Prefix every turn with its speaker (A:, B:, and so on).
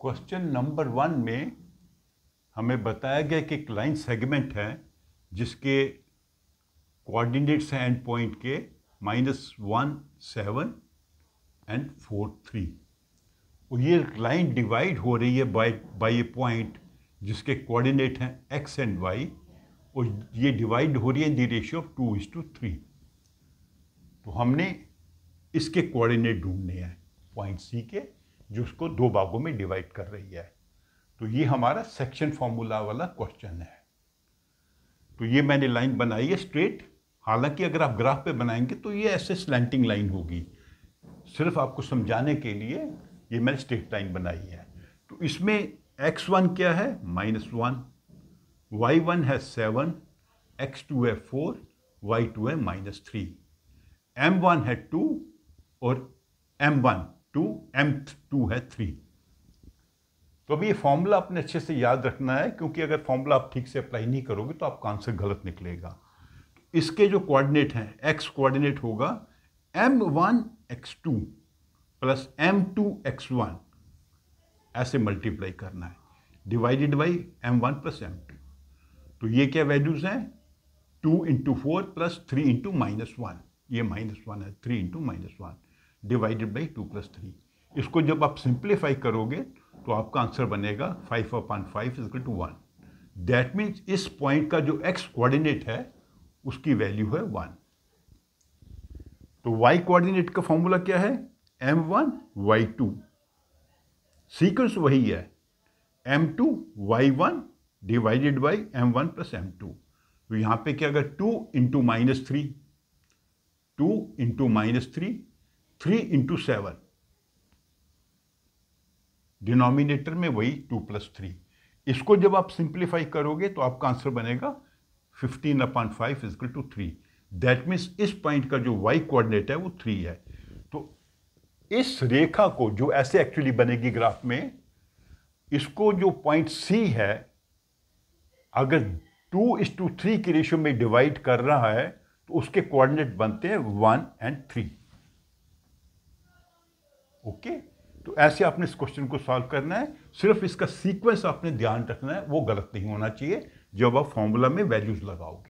A: Question number 1 में हमें बताया गया कि एक लाइन सेगमेंट है जिसके कोऑर्डिनेट्स हैं एंड पॉइंट के -1 7 एंड 4 3 और ये लाइन डिवाइड हो रही है बाय ए पॉइंट जिसके कोऑर्डिनेट हैं x एंड y और ये डिवाइड हो रही है इन द रेशियो ऑफ 2:3। तो हमने इसके कोऑर्डिनेट ढूंढने हैं पॉइंट C के जो उसको दो भागों में डिवाइड कर रही है। तो ये हमारा सेक्शन फॉर्मूला वाला क्वेश्चन है। तो ये मैंने लाइन बनाई है स्ट्रेट, हालांकि अगर आप ग्राफ पे बनाएंगे तो ये ऐसे स्लैंटिंग लाइन होगी। सिर्फ आपको समझाने के लिए ये मैंने स्ट्रेट लाइन बनाई है। तो इसमें x1 क्या है -1, y1 है 7, x2 है 4, y2 है -3, m1 है 2 और m1 2, m2 है 3। तो अभी ये फॉर्मूला अपने अच्छे से याद रखना है, क्योंकि अगर फॉर्मूला आप ठीक से अप्लाई नहीं करोगे तो आपका आंसर गलत निकलेगा। इसके जो कोऑर्डिनेट हैं, x कोऑर्डिनेट होगा m1 x2 plus m2 x1, ऐसे मल्टीप्लाई करना है, divided by m1 plus m2। तो ये क्या वैल्यूज हैं 2 × 4 प्लस 3 × -1, ये -1 है, 3 × -1 डिवाइडेड बाई 2 + 3। इसको जब आप सिंप्लीफाई करोगे तो आपका आंसर बनेगा 5/5 = 1। दैट मीन्स इस पॉइंट का जो x कोऑर्डिनेट है उसकी वैल्यू है 1। तो y कोऑर्डिनेट का फॉर्मूला क्या है m1 y2, सीक्वेंस वही है m2 y1 divided by m1 plus m2। तो यहाँ पे क्या अगर 2 × -3, 2 × -3, 3 × 7, डिनोमिनेटर में वही 2 + 3। इसको जब आप सिंप्लीफाई करोगे तो आपका आंसर बनेगा 15/5 = 3। दैट मीन्स इस पॉइंट का जो y कोऑर्डिनेट है वो 3 है। तो इस रेखा को जो ऐसे एक्चुअली बनेगी ग्राफ में, इसको जो पॉइंट C है अगर 2:3 की रेशियो में डिवाइड कर रहा है तो उसके कोऑर्डिनेट बनते हैं 1 और 3। ओके, तो ऐसे आपने इस क्वेश्चन को सॉल्व करना है। सिर्फ इसका सीक्वेंस आपने ध्यान रखना है, वो गलत नहीं होना चाहिए जब आप फॉर्मूला में वैल्यूज लगाओगे।